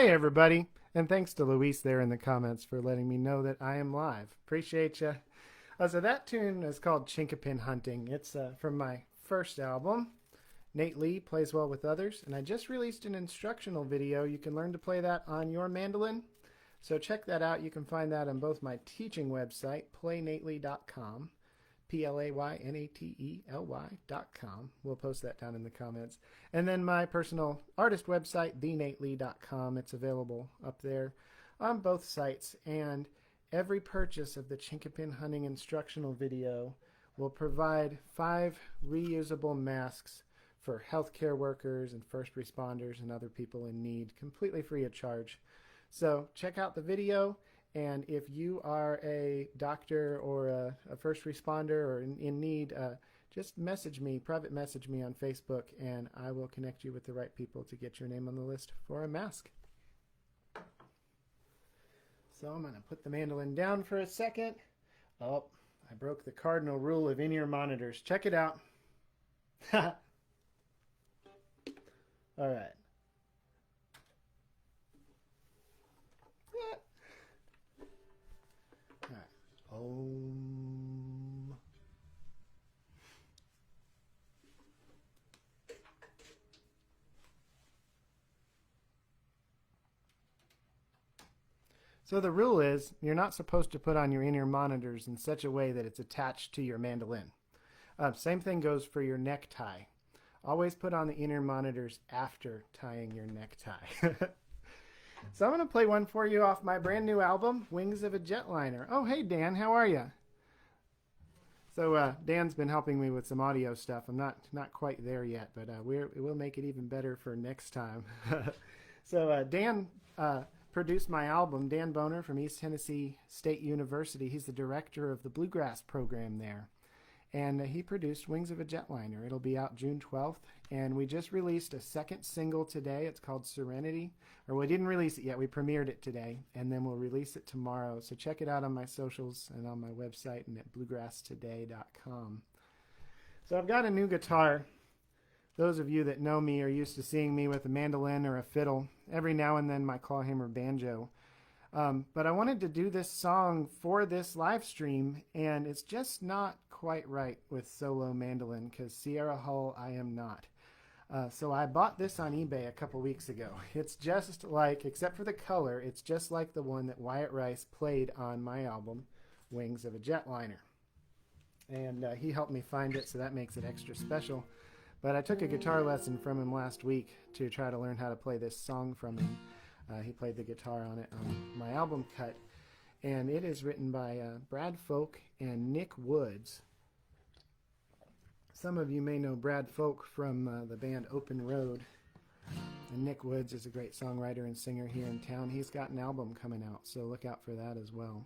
Hey everybody, and thanks to Luis there in the comments for letting me know that I am live. Appreciate you. So that tune is called Chinkapin Hunting. It's from my first album. Nate Lee plays well with others, and I just released an instructional video. You can learn to play that on your mandolin. So check that out. You can find that on both my teaching website, playnately.com, PLAYNATELY.com. We'll post that down in the comments. And then my personal artist website, thenately.com. It's available up there on both sites. And every purchase of the Chinkapin Hunting instructional video will provide 5 reusable masks for healthcare workers and first responders and other people in need, completely free of charge. So check out the video. And if you are a doctor or a first responder or in need, just message me, private message me on Facebook, and I will connect you with the right people to get your name on the list for a mask. So I'm going to put the mandolin down for a second. Oh, I broke the cardinal rule of in-ear monitors. Check it out. All right. Om. So the rule is you're not supposed to put on your in-ear monitors in such a way that it's attached to your mandolin. Same thing goes for your necktie. Always put on the in-ear monitors after tying your necktie. So I'm going to play one for you off my brand new album, Wings of a Jetliner. Oh, hey, Dan, how are you? So Dan's been helping me with some audio stuff. I'm not quite there yet, but we'll make it even better for next time. So Dan produced my album, Dan Boner from East Tennessee State University. He's the director of the Bluegrass program there. And he produced Wings of a Jetliner. It'll be out June 12th. And we just released a second single today. It's called Serenity. Or we didn't release it yet. We premiered it today. And then we'll release it tomorrow. So check it out on my socials and on my website and at bluegrasstoday.com. So I've got a new guitar. Those of you that know me are used to seeing me with a mandolin or a fiddle. Every now and then my clawhammer banjo. But I wanted to do this song for this live stream, and it's just not quite right with solo mandolin because Sierra Hull I am not. So I bought this on eBay a couple weeks ago. It's just like, except for the color, it's just like the one that Wyatt Rice played on my album, Wings of a Jetliner. And he helped me find it, so that makes it extra special. But I took a guitar lesson from him last week to try to learn how to play this song from him. He played the guitar on it on my album cut. And it is written by Brad Folk and Nick Woods. Some of you may know Brad Folk from the band Open Road. And Nick Woods is a great songwriter and singer here in town. He's got an album coming out, so look out for that as well.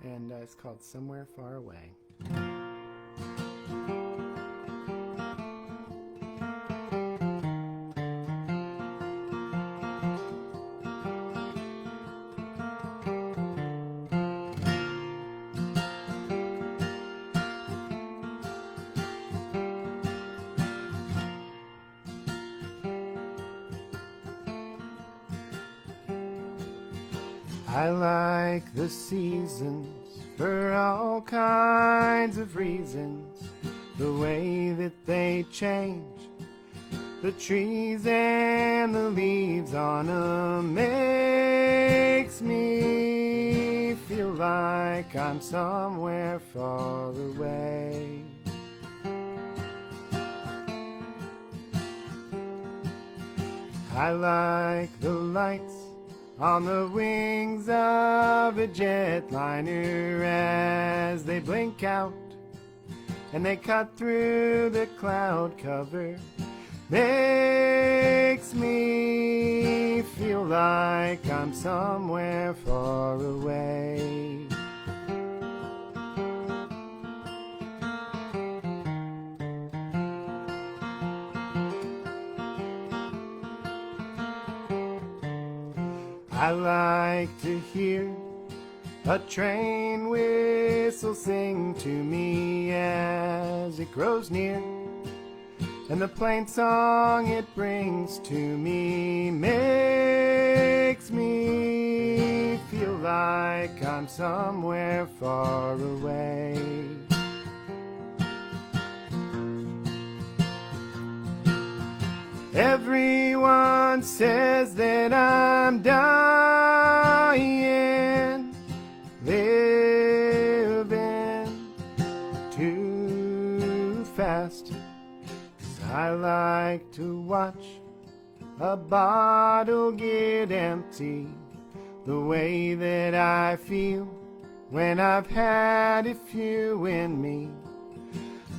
And it's called Somewhere Far Away. I like the seasons for all kinds of reasons, the way that they change, the trees and the leaves on 'em makes me feel like I'm somewhere far away. I like the lights on the wings of a jetliner as they blink out and they cut through the cloud cover. Makes me feel like I'm somewhere far away. I like to hear a train whistle sing to me as it grows near. And the plain song it brings to me makes me feel like I'm somewhere far away. Everyone says that I'm dying, living too fast. I like to watch a bottle get empty, the way that I feel when I've had a few in me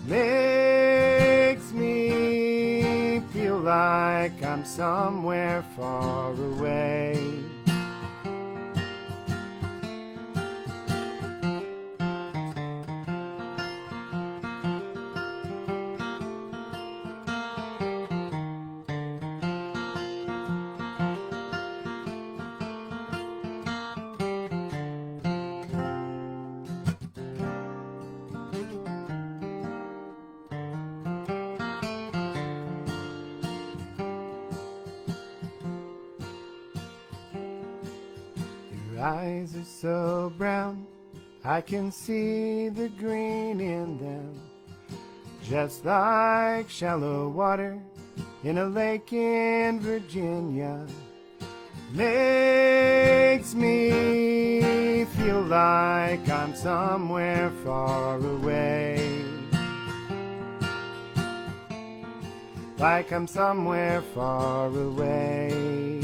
makes me feel like I'm somewhere far away. Your eyes are so brown, I can see the green in them, just like shallow water in a lake in Virginia. Makes me feel like I'm somewhere far away. Like I'm somewhere far away.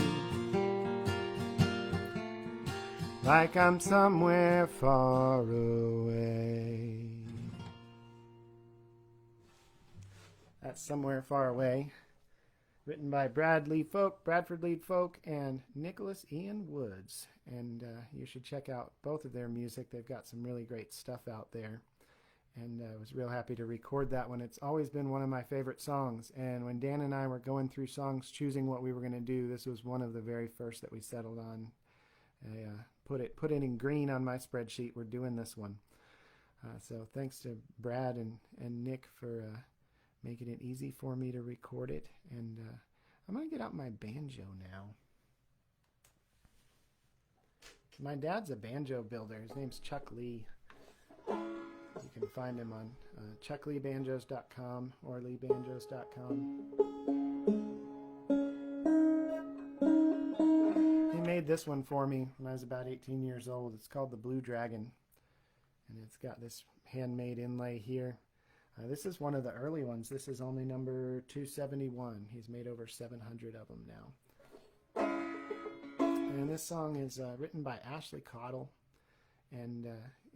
Like I'm somewhere far away. That's Somewhere Far Away, written by Bradford Lead Folk, and Nicholas Ian Woods. And you should check out both of their music. They've got some really great stuff out there. And I was real happy to record that one. It's always been one of my favorite songs. And when Dan and I were going through songs, choosing what we were going to do, this was one of the very first that we settled on. I put it in green on my spreadsheet. We're doing this one. So thanks to Brad and Nick for making it easy for me to record it. And I'm going to get out my banjo now. My dad's a banjo builder. His name's Chuck Lee. You can find him on chuckleebanjos.com or leebanjos.com. He made this one for me when I was about 18 years old. It's called the Blue Dragon, and it's got this handmade inlay here. This is one of the early ones. This is only number 271. He's made over 700 of them now. And this song is written by Ashley Cottle, and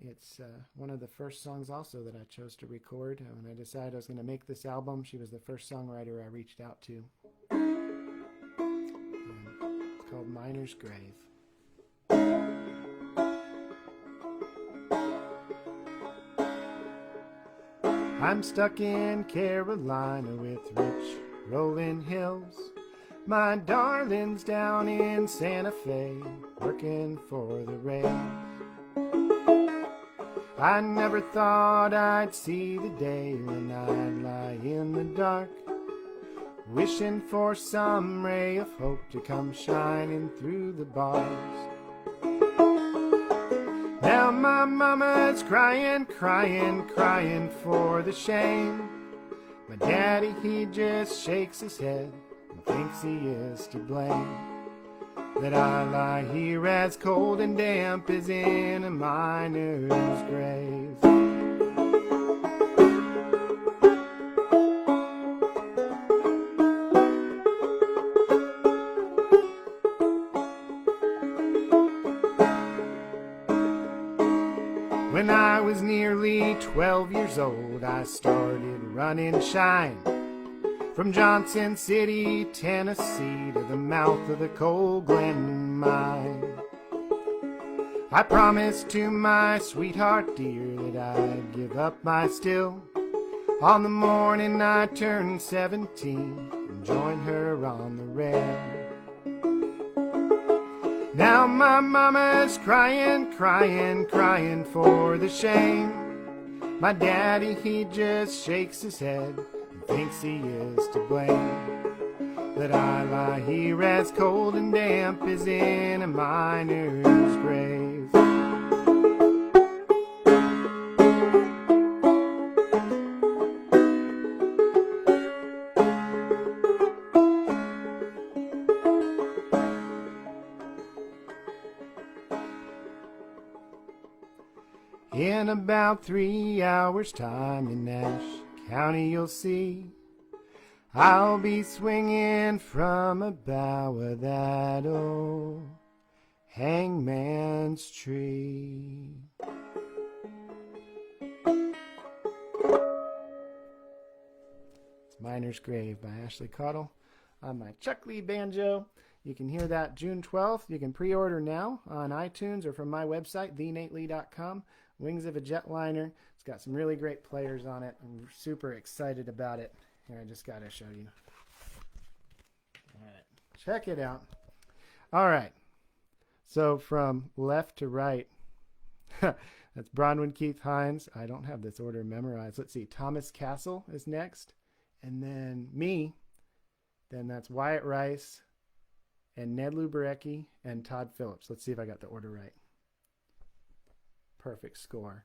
it's one of the first songs also that I chose to record. When I decided I was going to make this album, she was the first songwriter I reached out to. It's called Miner's Grave. I'm stuck in Carolina with rich rolling hills. My darling's down in Santa Fe, working for the rails. I never thought I'd see the day when I'd lie in the dark, wishing for some ray of hope to come shining through the bars. Now my mama's crying, crying, crying for the shame. My daddy, he just shakes his head and thinks he is to blame. That I lie here as cold and damp as in a miner's grave. When I was nearly 12 years old, I started running shine from Johnson City, Tennessee, to the mouth of the Coal Glen Mine. I promised to my sweetheart dear that I'd give up my still on the morning I turned 17 and join her on the rail. Now my mama's crying, crying, crying for the shame. My daddy, he just shakes his head and thinks he is to blame, that I lie here as cold and damp as in a miner's grave. In about 3 hours' time in Nash County you'll see I'll be swinging from a bough of that old hangman's tree. It's Miner's Grave by Ashley Cottle on my Chuck Lee banjo. You can hear that June 12th. You can pre-order now on iTunes or from my website, thenately.com. Wings of a Jetliner. It's got some really great players on it. I'm super excited about it. Here, I just got to show you. All right, check it out. All right, so from left to right, that's Bronwyn Keith Hines. I don't have this order memorized. Let's see, Thomas Castle is next, and then me. Then that's Wyatt Rice, and Ned Luberecki, and Todd Phillips. Let's see if I got the order right. Perfect score.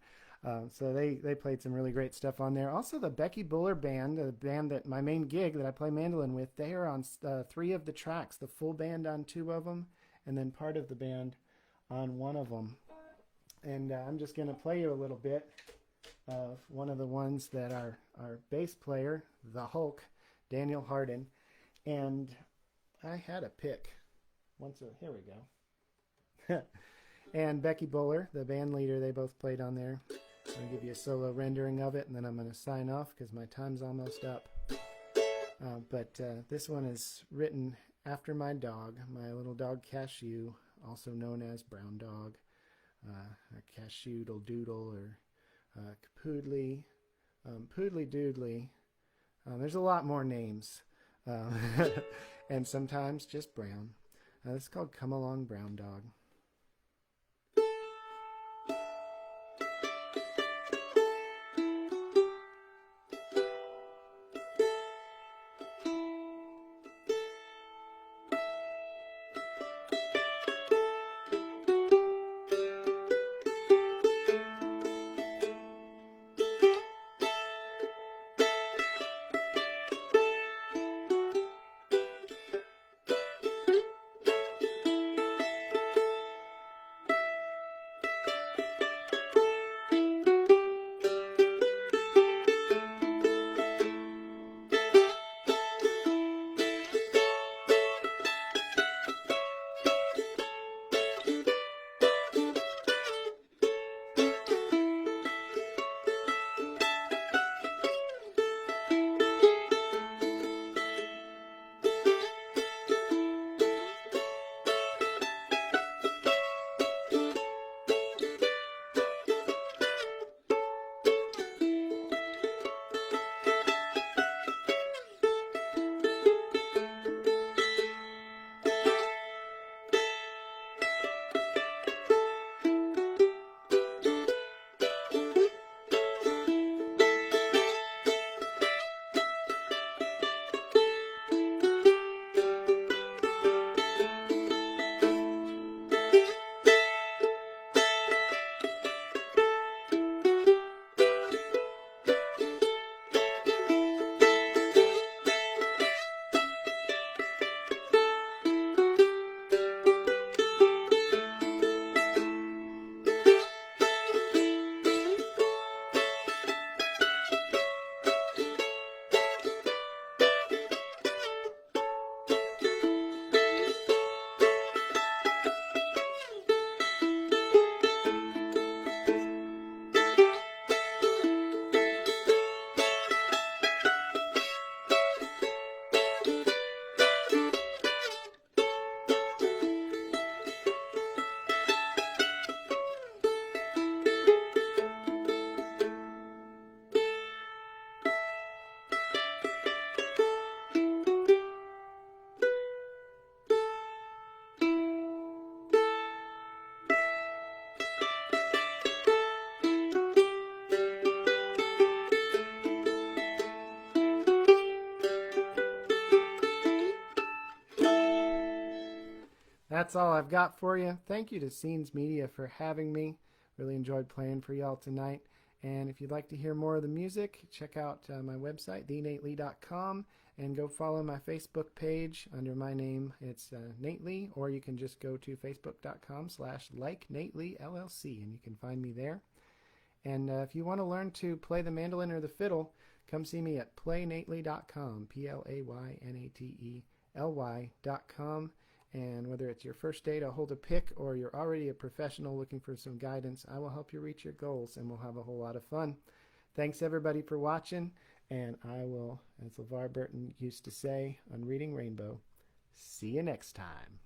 So they played some really great stuff on there. Also, the Becky Buller Band, the band that my main gig that I play mandolin with, they are on 3 of the tracks, the full band on 2 of them, and then part of the band on 1 of them. And I'm just going to play you a little bit of one of the ones that our bass player, the Hulk, Daniel Hardin, and I had a pick. Here we go. And Becky Buller, the band leader, they both played on there. I'm going to give you a solo rendering of it, and then I'm going to sign off because my time's almost up. But this one is written after my dog, my little dog Cashew, also known as Brown Dog, or Cashew Doodle, or Capoodly, Poodly Doodly. There's a lot more names, and sometimes just Brown. This is called Come Along Brown Dog. that's all I've got for you. Thank you to Scenes Media for having me. Really enjoyed playing for y'all tonight. And if you'd like to hear more of the music, check out my website, thenately.com, and go follow my Facebook page under my name. It's Nate Lee, or you can just go to facebook.com/LikeNateLeeLLC, and you can find me there. And if you want to learn to play the mandolin or the fiddle, come see me at playnately.com, PLAYNATELY.com. And whether it's your first day to hold a pick or you're already a professional looking for some guidance, I will help you reach your goals, and we'll have a whole lot of fun. Thanks, everybody, for watching. And I will, as LeVar Burton used to say on Reading Rainbow, see you next time.